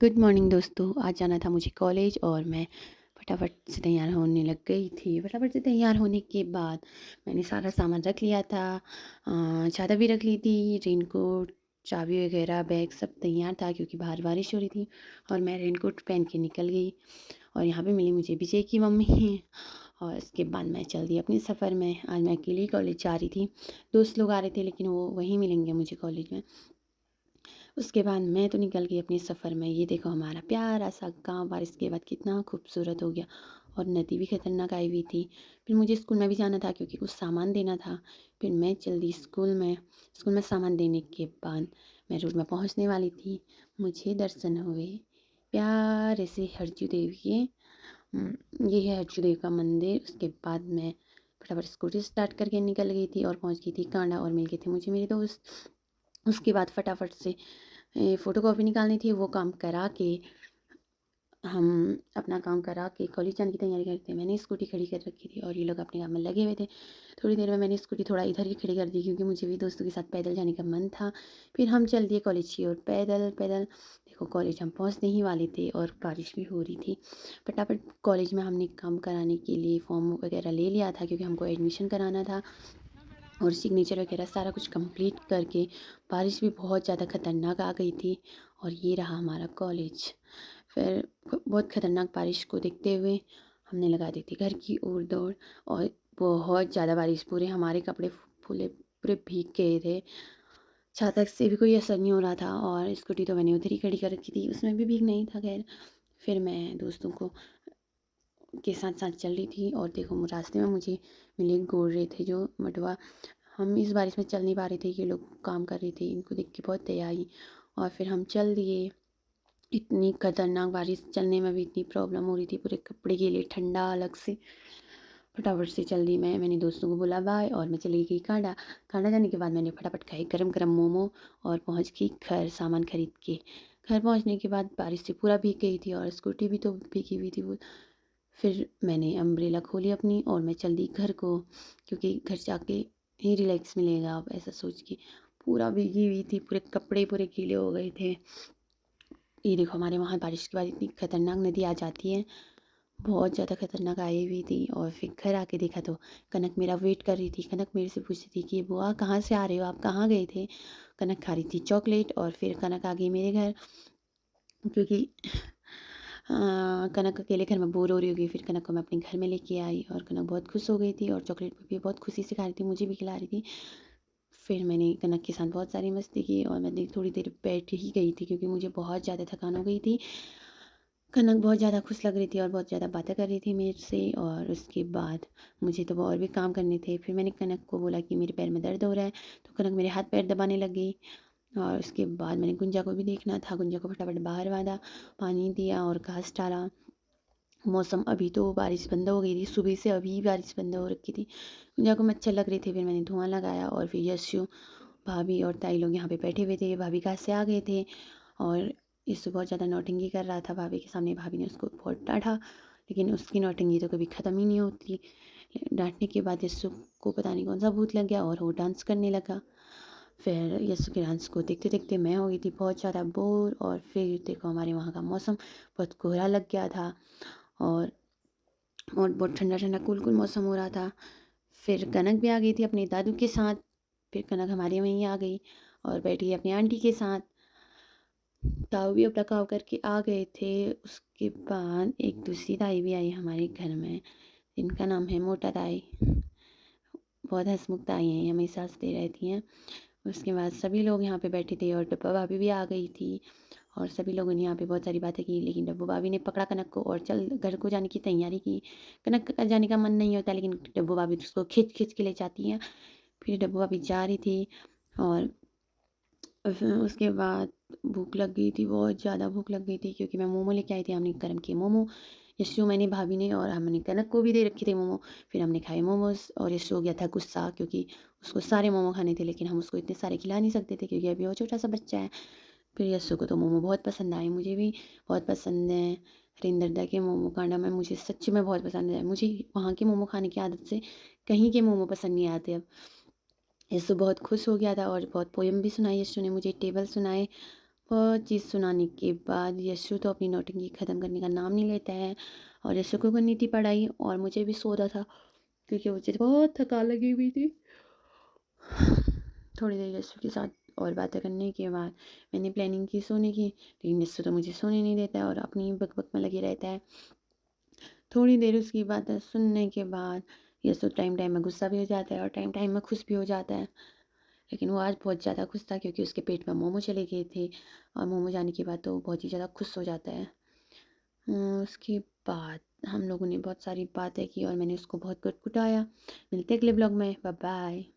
Good morning दोस्तों। आज जाना था मुझे कॉलेज और मैं फटाफट से तैयार होने लग गई थी। फटाफट से तैयार होने के बाद मैंने सारा सामान रख लिया था। छाता भी रख ली थी, रेनकोट, चाबी वगैरह, बैग सब तैयार था क्योंकि बाहर बारिश हो रही थी। और मैं रेनकोट पहन के निकल गई और यहाँ पे मिली मुझे विजय की मम्मी। और इसके बाद मैं चल दी अपने सफ़र में। आज मैं अकेली कॉलेज जा रही थी। दोस्त लोग आ रहे थे लेकिन वो वहीं मिलेंगे मुझे कॉलेज में। उसके बाद मैं तो निकल गई अपने सफ़र में। ये देखो हमारा प्यारा सा गाँव बारिश के बाद कितना खूबसूरत हो गया। और नदी भी खतरनाक आई हुई थी। फिर मुझे स्कूल में भी जाना था क्योंकि कुछ सामान देना था। फिर मैं चल दी स्कूल में। स्कूल में सामान देने के बाद मैं रोड में पहुंचने वाली थी। मुझे दर्शन हुए प्यारे से हरजू देवी के। ये है हरजू देवी का मंदिर। उसके बाद मैं फटाफट स्कूटी स्टार्ट करके निकल गई थी और पहुंच गई थी कांडा और मिल गए थे मुझे मेरे दोस्त। उसके बाद फटाफट से फ़ोटोकॉपी निकालनी थी, वो काम करा के हम अपना काम करा के कॉलेज जाने की तैयारी करते थे। मैंने स्कूटी खड़ी कर रखी थी और ये लोग अपने काम में लगे हुए थे। थोड़ी देर में मैंने स्कूटी थोड़ा इधर ही खड़ी कर दी क्योंकि मुझे भी दोस्तों के साथ पैदल जाने का मन था। फिर हम चल दिए कॉलेज की ओर पैदल पैदल। देखो कॉलेज हम पहुंचने ही वाले थे और बारिश भी हो रही थी। फटाफट कॉलेज में हमने काम कराने के लिए फॉर्म वगैरह ले लिया था क्योंकि हमको एडमिशन कराना था। और सिग्नेचर वगैरह सारा कुछ कंप्लीट करके बारिश भी बहुत ज़्यादा ख़तरनाक आ गई थी। और ये रहा हमारा कॉलेज। फिर बहुत ख़तरनाक बारिश को देखते हुए हमने लगा दी थी घर की ओर दौड़। और बहुत ज़्यादा बारिश, पूरे हमारे कपड़े फूले पूरे भीग गए थे। छाता से भी कोई असर नहीं हो रहा था और स्कूटी तो मैंने उधर ही खड़ी कर रखी थी, उसमें भी भीग नहीं था। खैर फिर मैं दोस्तों को के साथ साथ चल रही थी और देखो रास्ते में मुझे मिले गोरे थे जो मटवा। हम इस बारिश में चल नहीं पा रहे थे, ये लोग काम कर रहे थे, इनको देख के बहुत दया आई। और फिर हम चल दिए। इतनी खतरनाक बारिश, चलने में भी इतनी प्रॉब्लम हो रही थी, पूरे कपड़े गीले, ठंडा अलग से। फटाफट से चल दी मैंने दोस्तों को बोला बाय और मैं चली गई कांडा। कांडा जाने के बाद मैंने फटाफट खाए गरम गरम मोमो और पहुंच गई घर सामान खरीद के। घर पहुंचने के बाद बारिश से पूरा भीग गई थी और स्कूटी भी तो भीगी हुई थी वो। फिर मैंने अम्ब्रेला खोली अपनी और मैं चल दी घर को क्योंकि घर जाके ही रिलैक्स मिलेगा अब, ऐसा सोच के। पूरा भीगी हुई थी, पूरे कपड़े पूरे गीले हो गए थे। ये देखो हमारे वहाँ बारिश के बाद इतनी खतरनाक नदी आ जाती है, बहुत ज़्यादा खतरनाक आई हुई थी। और फिर घर आके देखा तो कनक मेरा वेट कर रही थी। कनक मेरे से पूछ रही थी कि बुआ कहाँ से आ रहे हो, आप कहाँ गए थे। कनक खा रही थी चॉकलेट और फिर कनक आ गई मेरे घर क्योंकि कनक अकेले घर में बोर हो रही होगी। फिर कनक को मैं अपने घर में लेके आई और कनक बहुत खुश हो गई थी और चॉकलेट भी बहुत खुशी से खा रही थी, मुझे भी खिला रही थी। फिर मैंने कनक के साथ बहुत सारी मस्ती की और मैं थोड़ी देर बैठ ही गई थी क्योंकि मुझे बहुत ज़्यादा थकान हो गई थी। कनक बहुत ज़्यादा खुश लग रही थी और बहुत ज़्यादा बातें कर रही थी मेरे से। और उसके बाद मुझे तो और भी काम करने थे। फिर मैंने कनक को बोला कि मेरे पैर में दर्द हो रहा है, तो कनक मेरे हाथ पैर दबाने लग गई। और उसके बाद मैंने गुंजा को भी देखना था, गुंजा को फटाफट बाहर बांधा, पानी दिया और घास डाला। मौसम अभी तो बारिश बंद हो गई थी, सुबह से अभी बारिश बंद हो रखी थी। गुंजा को मच्छर लग रहे थे, फिर मैंने धुआं लगाया और फिर यशु भाभी और ताई लोग यहाँ पे बैठे हुए थे। भाभी कहाँ से आ गए थे और यशु बहुत ज़्यादा नौटंकी कर रहा था भाभी के सामने। भाभी ने उसको बहुत डांटा लेकिन उसकी नौटंकी तो कभी ख़त्म ही नहीं होती। डांटने के बाद यशु को पता नहीं कौन सा भूत लग गया और वो डांस करने लगा। फिर यशु के डांस को देखते देखते मैं हो गई थी बहुत ज़्यादा बोर। और फिर देखो हमारे वहाँ का मौसम बहुत कोहरा लग गया था और बहुत ठंडा ठंडा कूल कूल मौसम हो रहा था। फिर कनक भी आ गई थी अपने दादू के साथ। फिर कनक हमारे वहीं आ गई और बैठी अपनी आंटी के साथ। ताऊ भी अपना काम करके आ गए थे। उसके बाद एक दूसरी ताई भी आई हमारे घर में, जिनका नाम है मोटा ताई। बहुत हंसमुख ताई हैं, हमेशा हंसती रहती हैं। उसके बाद सभी लोग यहाँ पे बैठे थे और डब्बा भाभी भी आ गई थी। और सभी लोगों ने यहाँ पे बहुत सारी बातें की लेकिन डब्बू भाभी ने पकड़ा कनक को और चल घर को जाने की तैयारी की। कनक का जाने का मन नहीं होता लेकिन डब्बू भाभी उसको खींच खींच के ले जाती हैं। फिर डब्बू भाभी जा रही थी और फिर उसके बाद भूख लग गई थी, बहुत ज़्यादा भूख लग गई थी क्योंकि मैं मोमो लेके आई थी। हमने गर्म किए मोमो, यशु मैंने भाभी ने, और हमने कनक को भी दे रखे थे मोमो। फिर हमने खाए मोमोज और यशु हो गया था गुस्सा क्योंकि उसको सारे मोमो खाने थे लेकिन हम उसको इतने सारे खिला नहीं सकते थे क्योंकि अभी वो छोटा सा बच्चा है। फिर यस्सु को तो मोमो बहुत पसंद आए, मुझे भी बहुत पसंद है। हरिंदर दा के मोमो कांडा में मुझे सच्ची में बहुत पसंद है। मुझे वहाँ के मोमो खाने की आदत से कहीं के मोमो पसंद नहीं आते अब। यस्सु बहुत खुश हो गया था और बहुत पोयम भी सुनाई यस्सु ने मुझे, टेबल सुनाए बहुत चीज़ सुनाने के बाद यशु तो अपनी नौटंकी ख़त्म करने का नाम नहीं लेता है, और यशु को करनी थी पढ़ाई और मुझे भी सोना था क्योंकि मुझे बहुत थकान लगी हुई थी। थोड़ी देर यशु के साथ और बातें करने के बाद मैंने प्लानिंग की सोने की, लेकिन यशु तो मुझे सोने नहीं देता है और अपनी बक-बक में लगे रहता है। थोड़ी देर उसकी बातें सुनने के बाद यशु टाइम टाइम में गुस्सा भी हो जाता है और टाइम टाइम में खुश भी हो जाता है। लेकिन वो आज बहुत ज़्यादा खुश था क्योंकि उसके पेट में मोमो चले गए थे, और मोमो जाने के बाद तो वो बहुत ही ज़्यादा खुश हो जाता है। उसके बाद हम लोगों ने बहुत सारी बातें की और मैंने उसको बहुत कुटकुटाया। मिलते हैं अगले ब्लॉग में। Bye bye.